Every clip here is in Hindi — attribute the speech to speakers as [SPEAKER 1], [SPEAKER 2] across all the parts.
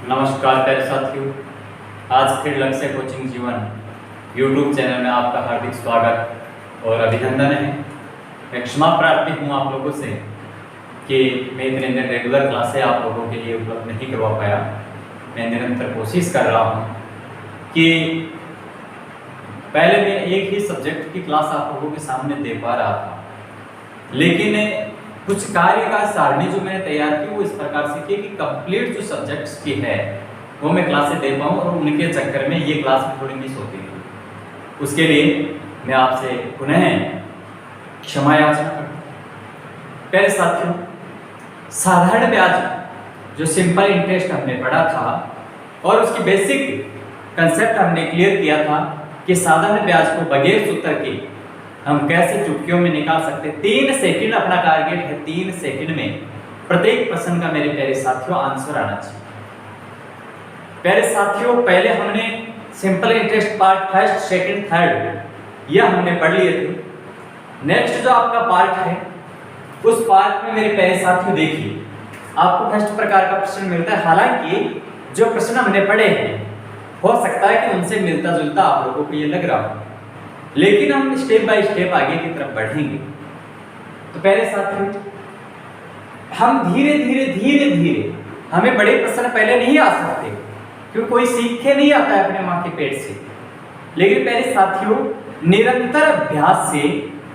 [SPEAKER 1] नमस्कार प्यारे साथियों, आज फिर लक्ष्य कोचिंग जीवन यूट्यूब चैनल में आपका हार्दिक स्वागत और अभिनंदन है। मैं क्षमा प्रार्थी हूँ आप लोगों से कि मैं इतने दिन रेगुलर क्लासें आप लोगों के लिए उपलब्ध नहीं करवा पाया। मैं निरंतर कोशिश कर रहा हूँ कि पहले मैं एक ही सब्जेक्ट की क्लास आप लोगों के सामने दे पा रहा था, लेकिन कुछ कार्य का सारणी जो मैंने तैयार की वो इस प्रकार से की कि कंप्लीट जो सब्जेक्ट्स की है वो मैं क्लासें दे पाऊँ, और उनके चक्कर में ये क्लास में थोड़ी मिस होती थी। उसके लिए मैं आपसे पुनः क्षमा याचना करता हूँ। प्यारे साथियों, साधारण ब्याज जो सिंपल इंटरेस्ट हमने पढ़ा था और उसकी बेसिक कंसेप्ट हमने क्लियर किया था कि साधारण ब्याज को बगैर सूत्र के हम कैसे चुटकियों में निकाल सकते। 3 सेकंड अपना टारगेट है, 3 सेकंड में प्रत्येक प्रश्न का मेरे प्यारे साथियों आंसर आना चाहिए। प्यारे साथियों, पहले हमने simple interest part first second third यह हमने पढ़ लिए थे। नेक्स्ट जो आपका पार्ट है उस पार्ट में मेरे प्यारे साथियों देखिए आपको फर्स्ट प्रकार का प्रश्न मिलता है। हालांकि जो प्रश्न हमने पढ़े हैं हो सकता है कि उनसे मिलता जुलता आप लोगों को ये लग रहा हो, लेकिन हम स्टेप बाय स्टेप आगे की तरफ बढ़ेंगे। तो पहले साथियों, हम धीरे धीरे हमें बड़े प्रश्न पहले नहीं आ सकते क्योंकि कोई सीख के नहीं आता है अपने माँ के पेट से, लेकिन पहले साथियों निरंतर अभ्यास से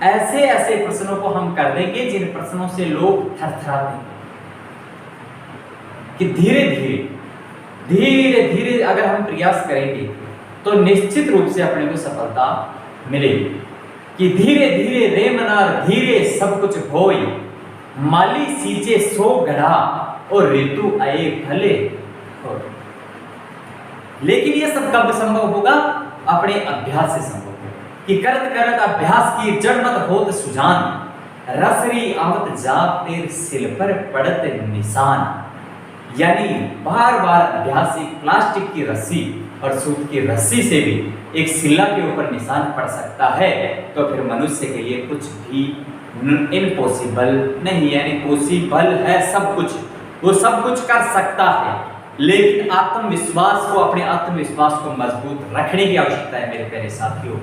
[SPEAKER 1] ऐसे ऐसे प्रश्नों को हम कर देंगे जिन प्रश्नों से लोग थरथराते हैं। कि धीरे धीरे अगर हम प्रयास करेंगे तो निश्चित रूप से अपने को सफलता मिलेगी। कि धीरे धीरे रे मनार धीरे सब कुछ होई, माली सींचे सो गढ़ा और ऋतु आए भले हो। लेकिन ये सब कब संभव होगा? अपने अभ्यास से संभव होगा। कि करत करत अभ्यास की जड़ मत होत सुजान, रसरी आवत जात तेर सिल पर पड़त निशान। यानी बार बार अभ्यास से प्लास्टिक की रस्सी और सूत की रस्सी से भी एक सिल्ला के ऊपर निशान पड़ सकता है, तो फिर मनुष्य के लिए कुछ भी इम्पॉसिबल नहीं, यानी पॉसिबल है सब कुछ। वो सब कुछ कर सकता है, लेकिन आत्मविश्वास को अपने आत्मविश्वास को मजबूत रखने की आवश्यकता है। मेरे प्यारे साथियों,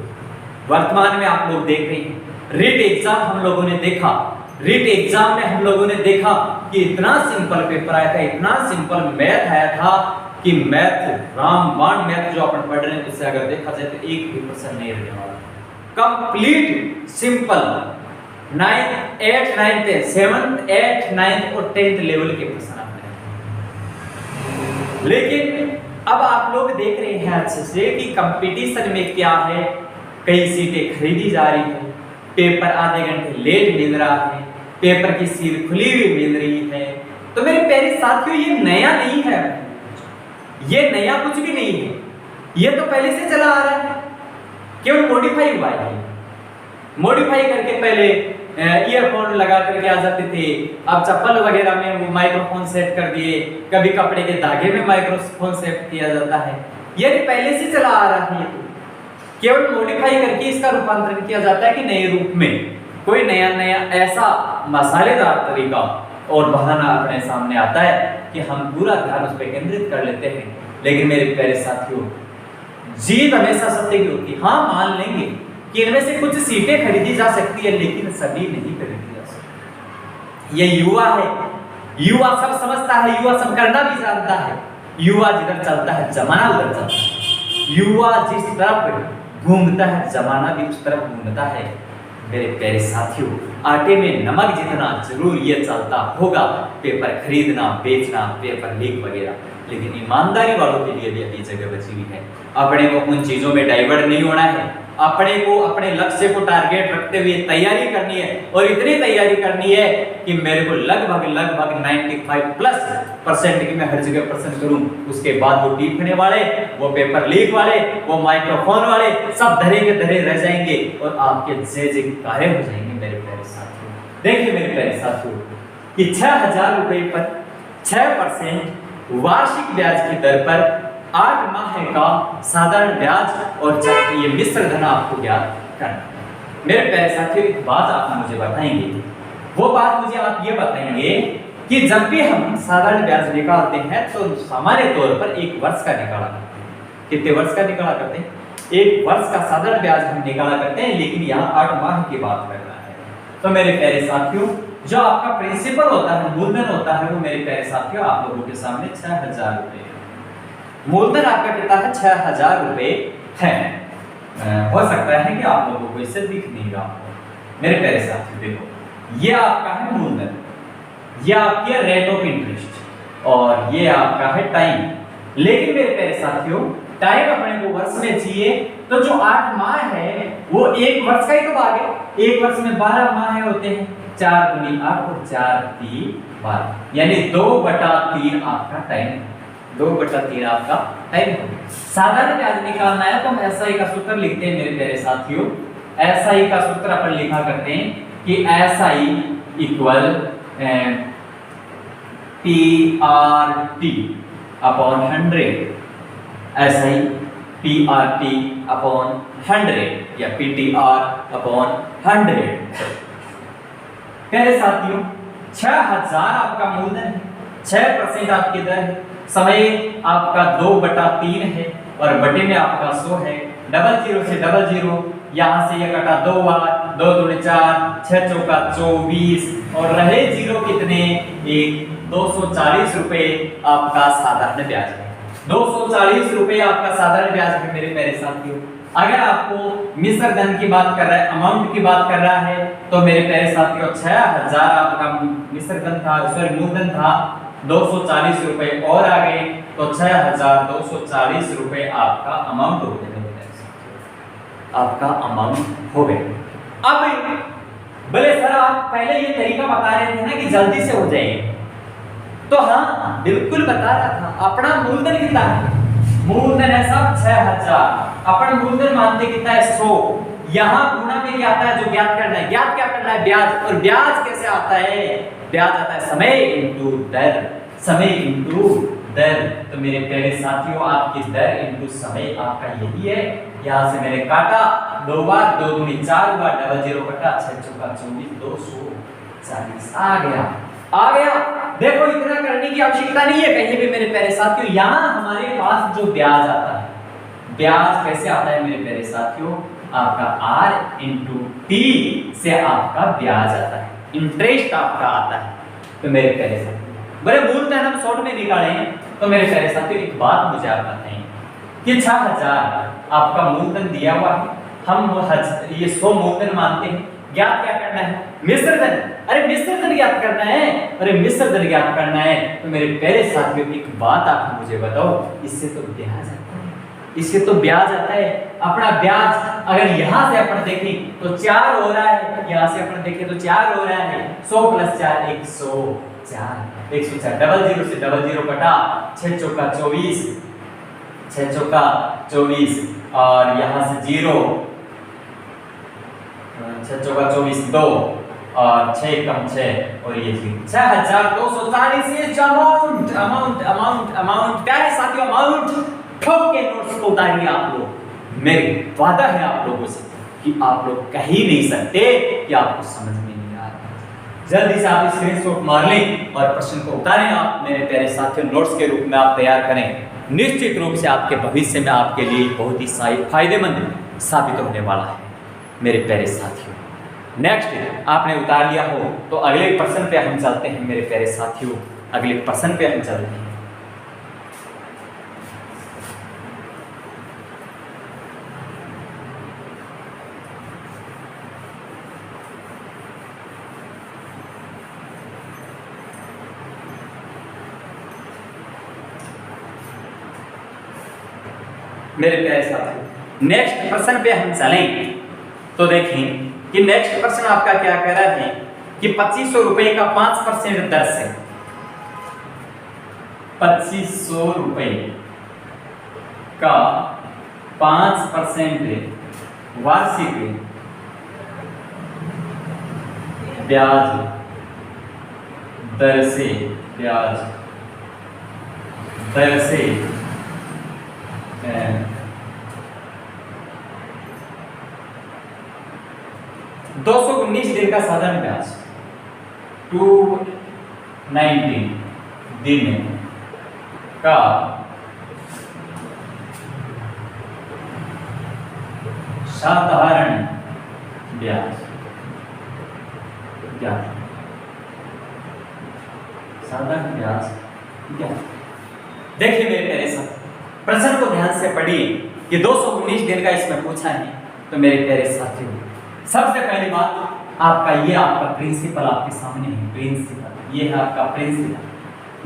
[SPEAKER 1] वर्तमान में आप लोग देख रहे हैं रीट एग्जाम हम लोगों ने देखा। रीट एग्जाम में हम लोगों ने देखा कि इतना सिंपल पेपर आया था, इतना सिंपल मैथ आया था कि मैथ रामबाण मैथ जो अपन पढ़ रहे हैं उससे अगर देखा जाए तो एक भी प्रश्न नहीं रहने वाला। Complete simple 9th 8th 9th 7th 8th 9th और 10th लेवल के प्रश्न आपने। लेकिन अब आप लोग देख रहे हैं अच्छे से कि कंपटीशन में क्या है। कई सीटें खरीदी जा रही है, पेपर आधे घंटे लेट मिल रहा है, पेपर की सील खुली हुई मिल रही है। तो मेरे प्यारे साथियों, ये नया नहीं है, ये नया कुछ भी नहीं है, ये तो पहले से चला आ रहा है, केवल मॉडिफाई हुआ है। मॉडिफाई करके पहले ईयरफोन लगा करके आ जाते थे, अब चप्पल वगैरह में वो माइक्रोफोन सेट कर दिए, कभी कपड़े के धागे में माइक्रोफोन सेट किया जाता है। ये पहले से चला आ रहा है, केवल मॉडिफाई करके इसका रूपांतरण किया जाता है कि नए रूप में कोई नया ऐसा मसालेदार तरीका और बहाना अपने सामने आता है कि हम पूरा ध्यान उस पर केंद्रित कर लेते हैं। लेकिन मेरे प्यारे साथियों, जीत हमेशा सत्य की होती है। हाँ, मान लेंगे कि इनमें से कुछ सीटें खरीदी जा सकती है, लेकिन सभी नहीं खरीदी जा सकती। ये युवा है, युवा सब समझता है, युवा सब करना भी जानता है। युवा जिधर चलता है जमाना उधर चलता है, युवा जिस तरफ घूमता है जमाना भी उस तरफ घूमता है। मेरे प्यारे साथियों, आटे में नमक जितना जरूर ये चलता होगा, पेपर खरीदना बेचना, पेपर लीक वगैरह, लेकिन ईमानदारी वालों के लिए भी अभी जगह बची हुई है। अपने को उन चीजों में डाइवर्ट नहीं होना है, अपने को अपने लक्ष्य को टारगेट रखते हुए तैयारी करनी है, और इतनी तैयारी करनी है कि मेरे को लगभग 95+ की मैं हर जगह प्रश्न करूं। उसके बाद वो टीपने वाले, वो पेपर लीक वाले, वो माइक्रोफोन वाले सब धरे के धरे रह जाएंगे और आपके जय कार्य हो जाएंगे। मेरे प्यारे साथियों, देखिए मेरे प्यारे साथियों कि 6000 रुपए पर 6% वार्षिक ब्याज की दर पर 8 माह का साधारण ब्याज और ये मिश्र धन आपको ज्ञात करना। मेरे प्यारे साथियों, एक बात आप मुझे बताएंगे, वो बात मुझे आप ये बताएंगे कि जब भी हम साधारण ब्याज निकालते हैं तो सामान्य तौर पर एक वर्ष का निकाला करते हैं। कितने वर्ष का निकाला करते हैं? एक वर्ष का साधारण ब्याज हम निकाला करते हैं, लेकिन यहाँ 8 माह की बात करना है। तो मेरे प्यारे साथियों, जो आपका प्रिंसिपल होता है, मूलधन होता है, वो मेरे प्यारे साथियों आप लोगों के सामने 6000 रुपए मूलधन आपका कितना है? 6000 रुपए है। हो सकता है कि आप लोगों को इससे दिख नहीं रहा हो। मेरे प्यारे साथियों देखो, ये आपका है मूलधन, ये आपकी है रेट ऑफ इंटरेस्ट, और ये आपका है टाइम। लेकिन मेरे प्यारे साथियों, टाइम अपने को वर्ष में चाहिए, तो जो 8 माह है वो एक वर्ष का ही तो भाग है। एक वर्ष में 12 माह होते हैं, 4 दूनी 8 और 4 3 12, यानी 2/3 आपका टाइम, 2/3 आपका टाइम हो गया। साधारण ब्याज निकालना है तो हम एसआई का सूत्र लिखते हैं मेरे प्यारे साथियों। एसआई का सूत्र अपन लिखा करते हैं कि SI equal PRT upon 100, SI PRT upon 100 या PTR अपॉन 100। प्यारे साथियों, 6000 आपका मूलधन है, 6% आपकी दर है, समय आपका 2/3 है और बटे में आपका 100 है। 00 से 00, यहाँ से ये कटा 2 बार, 2 दूनी 4, 6 चौका 24 और रहे जीरो कितने? 1। 240 रुपए आपका साधारण ब्याज है। 240 रुपए आपका साधारण ब्याज है मेरे प्यारे साथियों। अगर आपको मिश्र धन की बात कर रहा है, अमाउंट की बात कर रहा है, तो मेरे प्यारे साथियों 6000 आपका मिश्र धन था, सॉरी मूलधन था, 240 रुपए और आ गए तो 6240 रुपए आपका अमाउंट हो गया, आपका अमाउंट हो गया। अब बोले सर आप पहले ये तरीका बता रहे थे ना कि जल्दी से हो जाएंगे, तो हाँ बिल्कुल बता रहा था। अपना मूलधन कितना है? मूलधन है सब 6000, अपन मूलधन मानते कितना है? 100। यहाँ गुणा में क्या आता है जो ज्ञात करना है? ज्ञात क्या करना है? ब्याज। और ब्याज कैसे आता है? ब्याज आता है समय इंटू दर, समय इंटू दर। तो मेरे प्यारे साथियों, आपकी दर इंटू समय आपका यही है। यहाँ से मैंने काटा 2 बार, 2 दूनी 4 बार, 00 कटा, 6 चौका 24, 240 आ गया, आ गया। देखो इतना करने की आवश्यकता नहीं है कहीं भी मेरे प्यारे साथियों। यहाँ हमारे पास जो ब्याज आता है, ब्याज कैसे आता है मेरे प्यारे साथियों? आपका R इंटू T से आपका ब्याज आता है, इंटरेस्ट आपका आता है। तो मेरे प्यारे साथियों, बड़े मूलधन हम शॉर्ट में निकाले हैं, तो मेरे प्यारे साथियों एक बात मुझे आप बताएं कि 6000 आपका मूलधन दिया हुआ है, हम ये 100 मूलधन मानते हैं। ज्ञात क्या करना है? मिश्र धन। अरे मिश्र धन ज्ञात करना है, अरे मिश्र धन ज्ञात करना है। तो मेरे प्यारे साथियों एक बात आप मुझे बताओ, इससे तो ब्याज आता है, इससे तो ब्याज आता है। अपना ब्याज अगर यहाँ से अपन देखें तो 4 हो रहा है, यहाँ से अपन देखें तो 4 हो रहा है। 100 + 4 104, 104। 00 से 00 कटा, 6 चौका 24, 6 चौका 24 और यहाँ से 0, 6 चौका 24 2 और 6 कम 6 और ये 6240 is amount, amount, amount, amount. प्यारे साथियों, अमाउंट ठोक के नोट्स को उतारिए आप लोग। मेरी वादा है आप लोगों से कि आप लोग कह ही नहीं सकते कि आपको समझ में नहीं आ रहा। जल्दी से आप स्क्रीनशॉट मार लें और प्रश्न को उतारें। आप मेरे प्यारे साथियों नोट्स के रूप में आप तैयार करें। निश्चित रूप से आपके भविष्य में आपके लिए बहुत ही फायदेमंद साबित होने वाला है मेरे प्यारे साथियों। नेक्स्ट आपने उतार लिया हो तो अगले प्रश्न पे हम चलते हैं मेरे प्यारे साथियों। अगले प्रश्न पे हम चलते हैं। मेरे प्यारे साथियों नेक्स्ट प्रश्न पे हम चलें तो देखें कि नेक्स्ट प्रश्न आपका क्या कह रहा है कि 2500 रुपए का 5% दर से 2500 रुपए का 5% वार्षिक ब्याज दर से, ब्याज दर से 219 दिन का साधारण ब्याज 219 19 दिन का साधारण ब्याज क्या? साधारण ब्याज क्या? देखिए मेरे प्यारे साथ, प्रश्न को ध्यान से पढ़िए कि 219 दिन का इसमें पूछा है। तो मेरे प्यारे साथियों, सबसे पहली बात आपका प्रिंसिपल आपके सामने है। प्रिंसिपल ये है आपका प्रिंसिपल,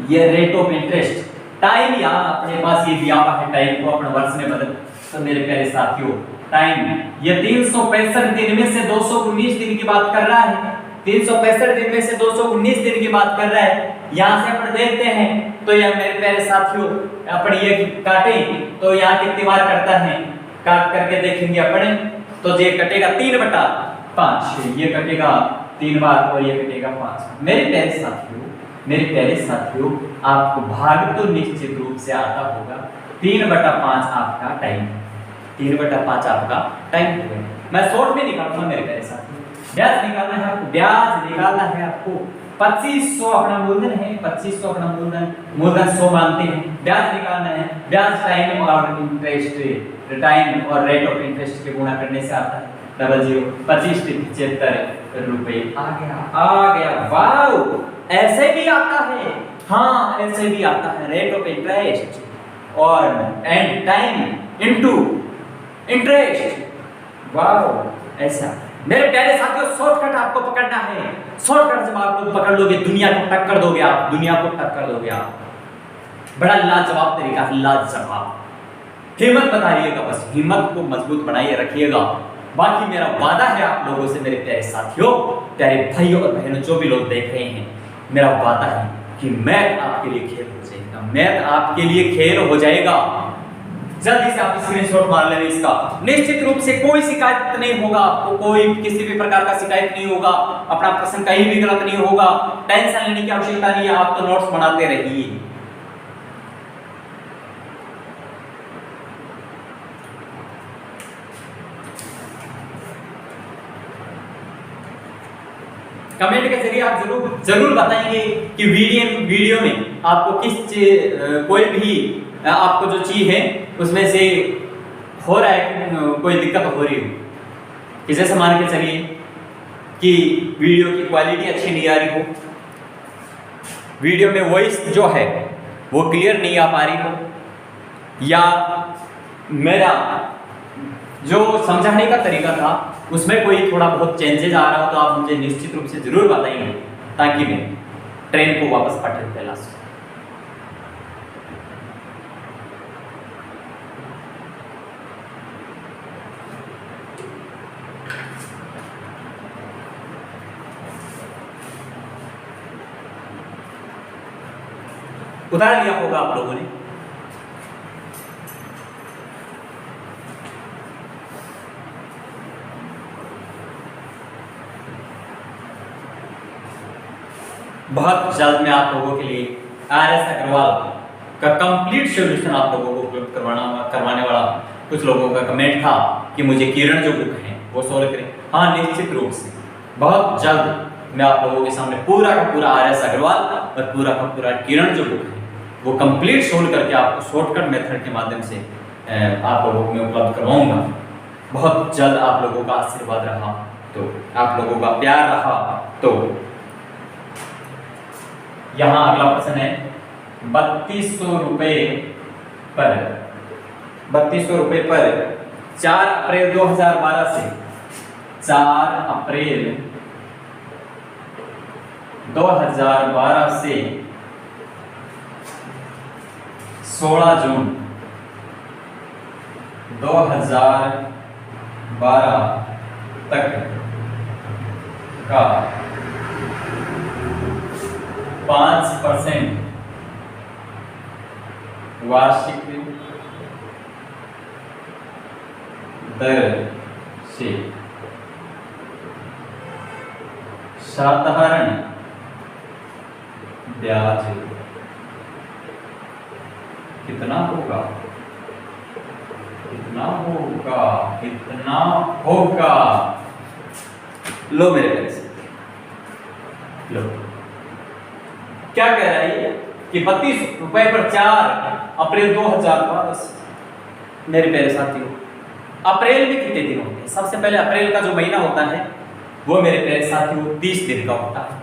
[SPEAKER 1] ये रेट ऑफ इंटरेस्ट। टाइम यहाँ अपने पास ये दिया हुआ है, टाइम को अपने वर्ष में बदल। तो मेरे प्यारे साथियों, टाइम ये 365 दिन में से 219 दिन की बात कर रहा है। 365 दिन में से 219 दिन की बात कर रहा है। यहाँ से अपन देखते हैं तो यह मेरे प्यारे साथियों, अपन ये काटें तो यहाँ कितनी बार करता है, काट करके देखेंगे अपन तो ये कटेगा 3/5, ये कटेगा 3 बार और ये कटेगा 5। मेरे प्यारे साथियों, आपको भाग तो निश्चित रूप से आता होगा। 3/5 आपका टाइम, 3/5 आपका टाइम हो गया। मैं शॉर्ट में निकालूंगा मेरे प्यारे साथियों। ब्याज निकालना है आपको, ब्याज निकालना है आपको। 2500 अपना मूलधन है, 2500 अपना मूलधन 100 मानते हैं। ब्याज निकालना है, ब्याज टाइम और इंटरेस्ट, टाइम और रेट ऑफ इंटरेस्ट के गुणा करने से आता है 00 25 75 रुपए आ गया। वाओ, ऐसे भी आता है। हाँ, ऐसे भी आता है। रेट ऑफ इंटरेस्ट और and time into interest. Wow, ऐसा। मेरे प्यारे साथियों, शॉर्टकट आपको पकड़ना है। शॉर्टकट जब आप लोग पकड़ लोगे, दुनिया को टक्कर दोगे आप, दुनिया को टक्कर दोगे आप। बड़ा लाजवाब तरीका है, लाजवाब। हिम्मत बनाइएगा, बस हिम्मत को मजबूत बनाइए रखिएगा। बाकी मेरा वादा है आप लोगों से मेरे प्यारे साथियों, प्यारे भाइयों और बहनों, जो भी लोग देख रहे हैं, मेरा वादा है कि मैथ आपके लिए खेल हो जाएगा। मैथ आपके लिए खेल हो जाएगा। जल्दी से आप स्क्रीनशॉट मार लेना इसका। निश्चित रूप से कोई शिकायत नहीं होगा आपको, कोई किसी भी प्रकार का शिकायत नहीं होगा। अपना प्रश्न कहीं भी गलत नहीं होगा। टेंशन लेने की आवश्यकता नहीं है, आप तो नोट्स बनाते रहिए। कमेंट के जरिए आप जरूर बताएंगे कि वीडियो में आपको कोई भी आपको जो चीज है उसमें से हो रहा है, कोई दिक्कत हो रही हो। कि जैसे मान के चलिए कि वीडियो की क्वालिटी अच्छी नहीं आ रही हो, वीडियो में वॉइस जो है वो क्लियर नहीं आ पा रही हो, या मेरा जो समझाने का तरीका था उसमें कोई थोड़ा बहुत चेंजेस आ रहा हो, तो आप मुझे निश्चित रूप से जरूर बताएंगे ताकि मैं ट्रेन को वापस पटरी पे ला सकूं। उतार लिया होगा आप लोगों ने। बहुत जल्द मैं आप लोगों के लिए RS अग्रवाल का कंप्लीट सॉल्यूशन आप लोगों को उपलब्ध करवाने वाला। कुछ लोगों का कमेंट था कि मुझे किरण जो बुक है वो सोल्व करें। हाँ, निश्चित रूप से बहुत जल्द मैं आप लोगों के सामने पूरा का पूरा RS अग्रवाल और पूरा का पूरा किरण जो बुक है वो कंप्लीट सोल्व करके आपको शॉर्टकट मेथड के माध्यम से आप लोगों को मैं उपलब्ध करवाऊंगा। बहुत जल्द आप लोगों का आशीर्वाद रहा तो, आप लोगों का प्यार रहा तो। यहाँ अगला प्रश्न है 3200 रुपए पर 4 अप्रैल 2012 से 4 अप्रैल 2012 से 16 जून 2012 तक का 5% वार्षिक दर से साधारण ब्याज कितना होगा? लो मेरे पैसे लो। क्या कह रहा है ये कि 32 रुपए पर 4 अप्रैल 2005। मेरे प्यारे साथियों, अप्रैल में कितने दिन होते हैं? सबसे पहले अप्रैल का जो महीना होता है वो मेरे प्यारे साथियों 30 दिन का होता है।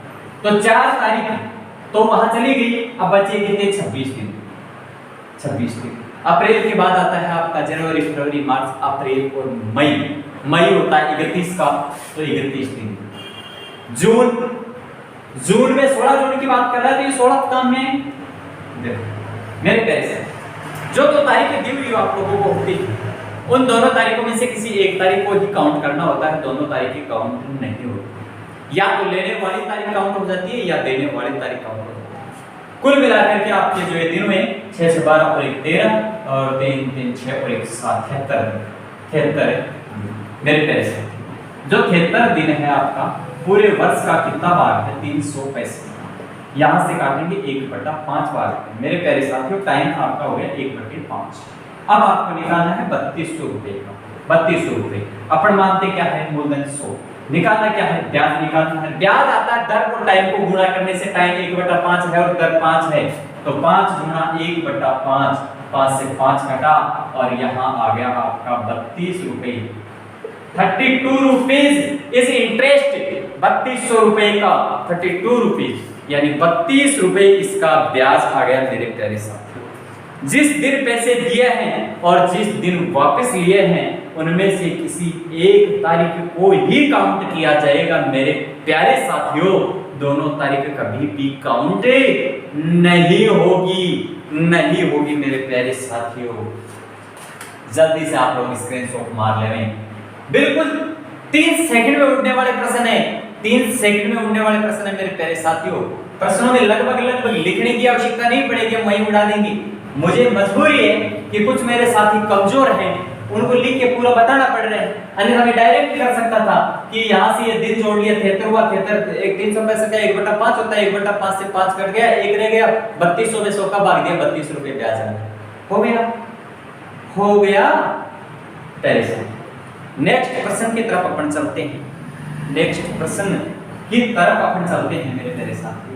[SPEAKER 1] तो 4 तारीख तो वहां चली गई, अब बचे कितने? 26 दिन। 26 दिन। अप्रैल के बाद आता है आपका जनवरी, फरवरी, मार्च, अप्रैल और मई। मई होता है 31 का, तो 31 दिन। जून में 16 जून की बात कर रहा है, तो ये 16 काम में देखो मेरे प्यारे से जो तो तारीखें दी हुई आप लोगों को होती है, उन दोनों तारीखों में से किसी एक तारीख को ही काउंट करना होता है, दोनों तारीखें काउंट नहीं होती। या तो लेने वाली तारीख काउंट हो जाती है या देने वाली तारीख काउंट हो जाती है। कुल मिलाकर के आपके जो ये दिन हुए 6 से 12 और 1 13 और 3 3 6 और 1 7 73 मेरे प्यारे से जो 73 दिन है आपका पूरे वर्ष का कितना भाग है? 365। यहां से काटेंगे 1/5 भाग। मेरे प्यारे साथियों टाइम आपका हो गया 1/5। अब आपको निकालना है 3200 रुपए का। 3200 रुपए अपन मानते क्या है? मूलधन 100। निकालना क्या है? ब्याज निकालना है। ब्याज आता है दर और टाइम को गुणा करने से। टाइम 1/5 है और दर 5 है, तो 5 गुणा 1/5, 5 से 5 घटा और यहाँ आ गया आपका 32 रुपए। 32 रुपीज इस इंटरेस्ट 3200 रुपए का 32 रुपीज यानी 32 रुपए इसका ब्याज आ गया मेरे प्यारे साथियों। जिस दिन पैसे दिए हैं और जिस दिन वापस लिए हैं उनमें से किसी एक तारीख को ही काउंट किया जाएगा मेरे प्यारे साथियों। दोनों तारीख कभी भी काउंट नहीं होगी मेरे प्यारे साथियों। जल्दी से आप लोग स्क्रीनशॉट मार ले। बिल्कुल 3 सेकंड में उठने वाले प्रश्न है, 3 सेकंड में उठने वाले प्रश्न है मेरे प्यारे साथियों। प्रश्नों में लगभग लिखने की आवश्यकता नहीं पड़ेगी, हम वहीं उड़ा देंगे। मुझे मजबूरी है कि कुछ मेरे साथी कमजोर हैं, उनको लिख के पूरा बताना पड़ रहा है, अन्यथा मैं डायरेक्ट कर सकता था कि यहाँ से ये दिन जोड़ लिया 73 हुआ, 73 एक 365 का 1/5 होता है, 1/5 से 5 कट गया, 1 रह गया, 3200 में 100 का भाग दिया, 32 रुपए ब्याज हो गया। पहले से नेक्स्ट प्रश्न की तरफ अपन चलते हैं। नेक्स्ट प्रश्न की तरफ अपन चलते हैं मेरे प्यारे साथी।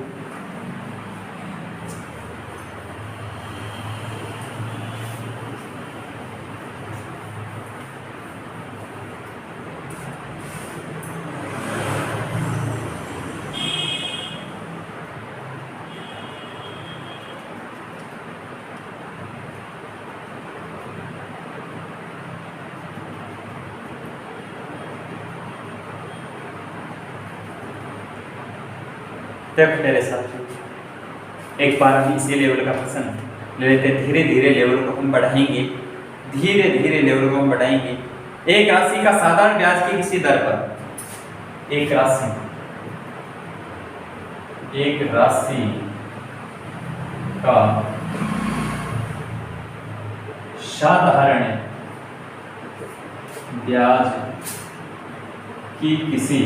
[SPEAKER 1] देखो मेरे साथ एक बार हम इसी लेवल का प्रश्न ले लेते हैं। धीरे धीरे लेवल को हम बढ़ाएंगे, धीरे धीरे लेवल को हम बढ़ाएंगे। एक राशि का साधारण ब्याज की किसी दर पर एक राशि का साधारण ब्याज की किसी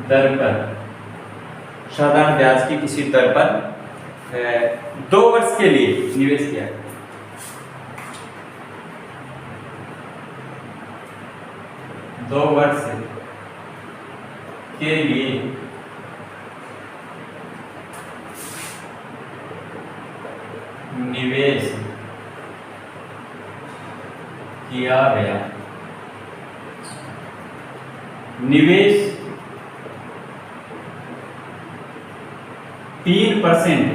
[SPEAKER 1] दर पर, साधारण ब्याज की किसी दर पर 2 वर्ष के लिए निवेश किया। 2 वर्ष के लिए निवेश किया गया। निवेश 3%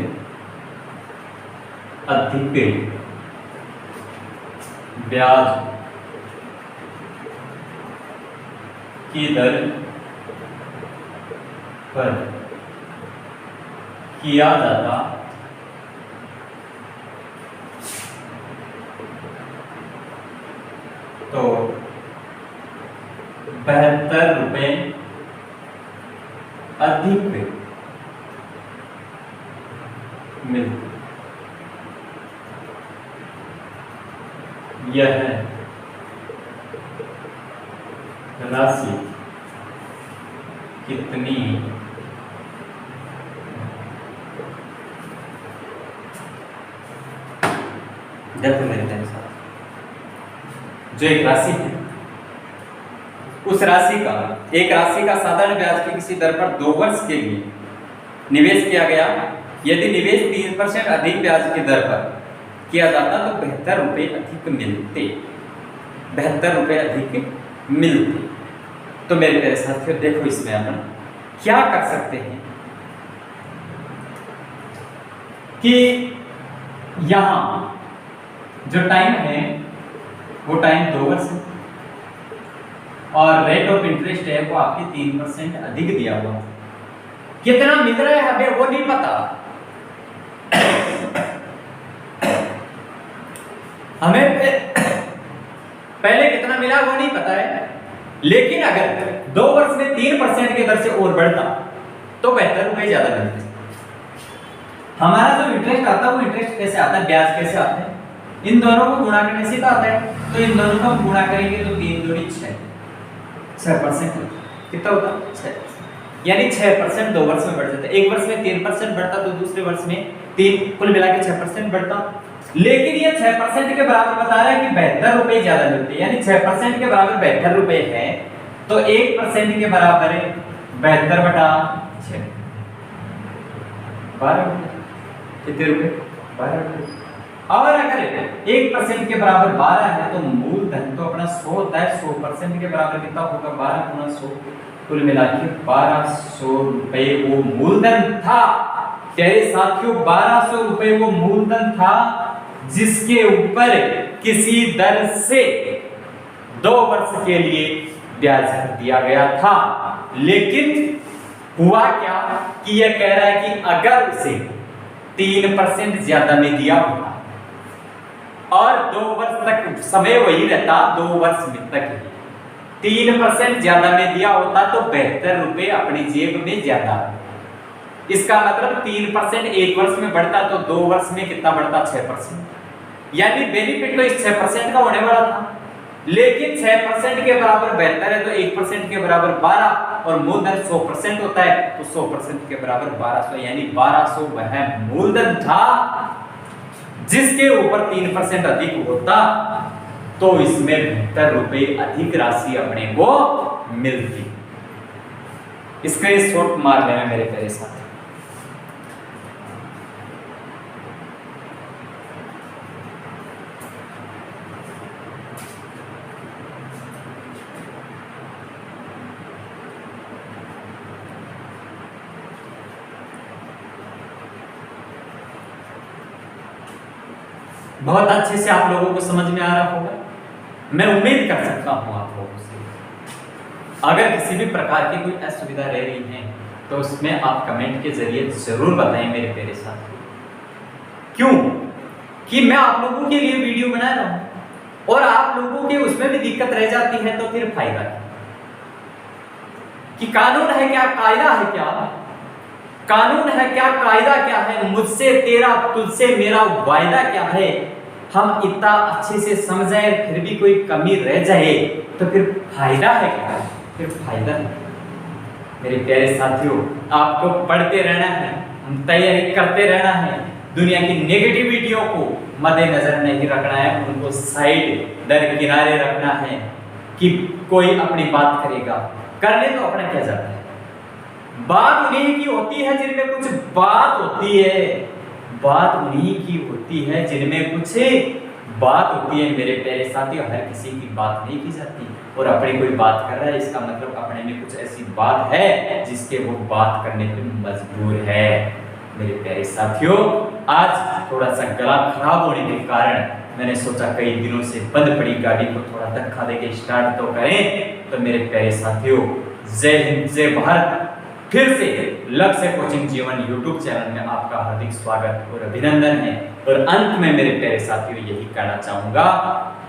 [SPEAKER 1] अधिक ब्याज की दर पर किया जाता तो 72 रुपए अधिक मिलते। यह राशि कितनी देखो मेरे साथ जो एक राशि है उस राशि का, एक राशि का साधारण ब्याज की किसी दर पर 2 वर्ष के लिए निवेश किया गया, यदि निवेश 3% अधिक ब्याज की दर पर किया जाता तो 72 रुपये अधिक मिलते, 72 रुपये अधिक मिलते। तो मेरे प्यारे साथियों देखो, इसमें अपन क्या कर सकते हैं कि यहां जो टाइम है वो टाइम 2 वर्ष है और रेट ऑफ इंटरेस्ट है वो आपके 3% अधिक दिया हुआ है। कितना मिल रहा है हमें वो नहीं पता, हमें पहले कितना मिला वो नहीं पता है, लेकिन अगर 2 वर्ष में 3% की दर से और बढ़ता तो 72 रुपए ज्यादा मिलते। हमारा जो इंटरेस्ट आता है वो इंटरेस्ट कैसे आता है, ब्याज कैसे आता है, इन दोनों को गुणा करने से आता है। तो इन दोनों को गुणा करेंगे तो 3 दूनी 6% कितना होता है 6, यानी 6% 2 वर्ष में बढ़ जाता है। एक वर्ष में 3% बढ़ता तो दूसरे वर्ष में 3, कुल मिला के 6% बढ़ता। लेकिन ये 6% के बराबर बता रहा है कि 72 रुपए ज्यादा मिलते हैं, यानी 6% के बराबर 72 रुपए है तो 1% के बराबर है 72/6, 12 कितने रुपए, 12 रुपए। और अगर 1% के बराबर 12 है तो मूलधन तो अपना 100 होता है, 100% के बराबर कितना होगा 12 गुना 100, कुल मिला के 1200 रुपए वो मूलधन था। प्यारे साथियों 1200 रुपए वो मूलधन था जिसके ऊपर किसी दर से 2 वर्ष के लिए ब्याज दिया गया था। लेकिन हुआ क्या कि यह कह रहा है कि अगर उसे 3% ज्यादा में दिया होता और 2 वर्ष तक समय वही रहता, 2 वर्ष में तक 3% ज्यादा में दिया होता तो 72 रुपए अपनी जेब में ज्यादा। इसका मतलब 3% एक वर्ष में बढ़ता तो 2 वर्ष में कितना बढ़ता 6%, यानी बेनिफिट तो इस 6% का होने वाला था। लेकिन 6% के बराबर 72 है तो 1% के बराबर 12 और मूलधन 100% होता है तो 100% के बराबर 1200, यानी 1200 वह मूलधन था जिसके ऊपर 3% अधिक होता तो इसमें 72 रुपए अधिक राशि अपने को मिलती। स्क्रीनशॉट मार लेना मेरे प्यारे साथ। बहुत अच्छे से आप लोगों को समझ में आ रहा होगा, मैं उम्मीद कर सकता हूं आप लोगों से। अगर किसी भी प्रकार की कोई असुविधा रह रही है तो उसमें आप कमेंट के जरिए जरूर बताएं मेरे प्यारे साथियों। क्यों कि मैं आप लोगों के लिए वीडियो बना रहा हूं और आप लोगों के उसमें भी दिक्कत रह जाती है तो फिर फायदा क्या, कि कानून है क्या, कायदा है क्या, कानून है क्या, कायदा क्या है, मुझसे तेरा तुझसे मेरा वायदा क्या है, हम इतना अच्छे से समझें फिर भी कोई कमी रह जाए तो फिर फायदा है क्या, फिर फायदा है। मेरे प्यारे साथियों आपको पढ़ते रहना है, तैयारी करते रहना है, दुनिया की नेगेटिविटियों को मद्देनजर नहीं रखना है, उनको साइड दर किनारे रखना है कि कोई अपनी बात करेगा, करने तो अपना क्या जाता है। बात उन्हीं की होती है जिनमें कुछ बात होती है, बात उन्हीं की होती है जिनमें कुछ बात होती है। मेरे प्यारे साथियों हर किसी की बात नहीं की जाती और अपनी कोई बात कर रहा है इसका मतलब अपने में कुछ ऐसी बात है जिसके वो बात करने पे मजबूर है। मेरे प्यारे साथियों आज थोड़ा सा गला खराब होने के कारण मैंने सोचा कई दिनों से बंद पड़ी गाड़ी को थोड़ा धक्का देके स्टार्ट तो करें। तो मेरे प्यारे साथियों जय हिंद जय भारत। फिर से लक्ष्य कोचिंग जीवन यूट्यूब चैनल में आपका हार्दिक स्वागत और अभिनंदन है। और अंत में मेरे प्यारे साथियों यही कहना चाहूंगा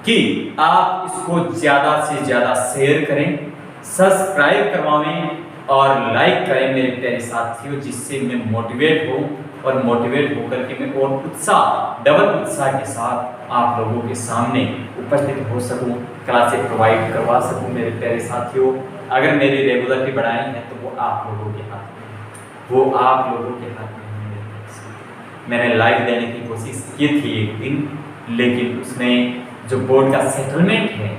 [SPEAKER 1] कि आप इसको ज्यादा से ज्यादा शेयर करें, सब्सक्राइब करवाएं और लाइक करें मेरे प्यारे साथियों, जिससे मैं मोटिवेट हूं और मोटिवेट होकर के मैं और उत्साह डबल उत्साह के साथ आप लोगों के सामने उपस्थित हो सकूं, क्लासेस प्रोवाइड करवा सकूं। मेरे प्यारे साथियों अगर मेरी रेगुलरिटी बढ़ाई है तो वो आप लोगों के हाथ में, वो आप लोगों के हाथ में है। मैंने लाइव देने की कोशिश की थी एक दिन, लेकिन उसमें जो बोर्ड का सेटलमेंट है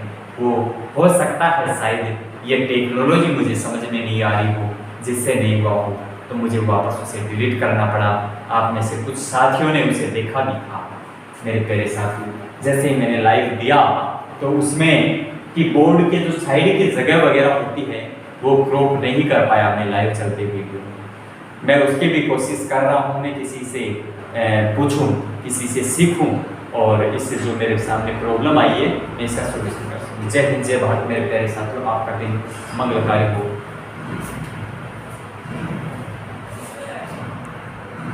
[SPEAKER 1] वो हो सकता है शायद ये टेक्नोलॉजी मुझे समझ में नहीं आ रही हो, जिससे नहीं हुआ हो, तो मुझे वापस उसे डिलीट करना पड़ा। आप में से कुछ साथियों ने उसे देखा भी था। मेरे प्यारे साथियों, जैसे ही मैंने लाइव दिया तो उसमें कीबोर्ड के जो साइड की जगह वगैरह होती है वो क्रॉप नहीं कर पाया मैं लाइव चलते वीडियो में। मैं उसकी भी कोशिश कर रहा हूँ, मैं किसी से पूछूं, किसी से सीखूं, और इससे जो मेरे सामने प्रॉब्लम आई है मैं इसका सोल्यूशन कर सकूँ। जय हिंद, जय भारत मेरे प्यारे साथियों, आपका दिन मंगलकारी हो।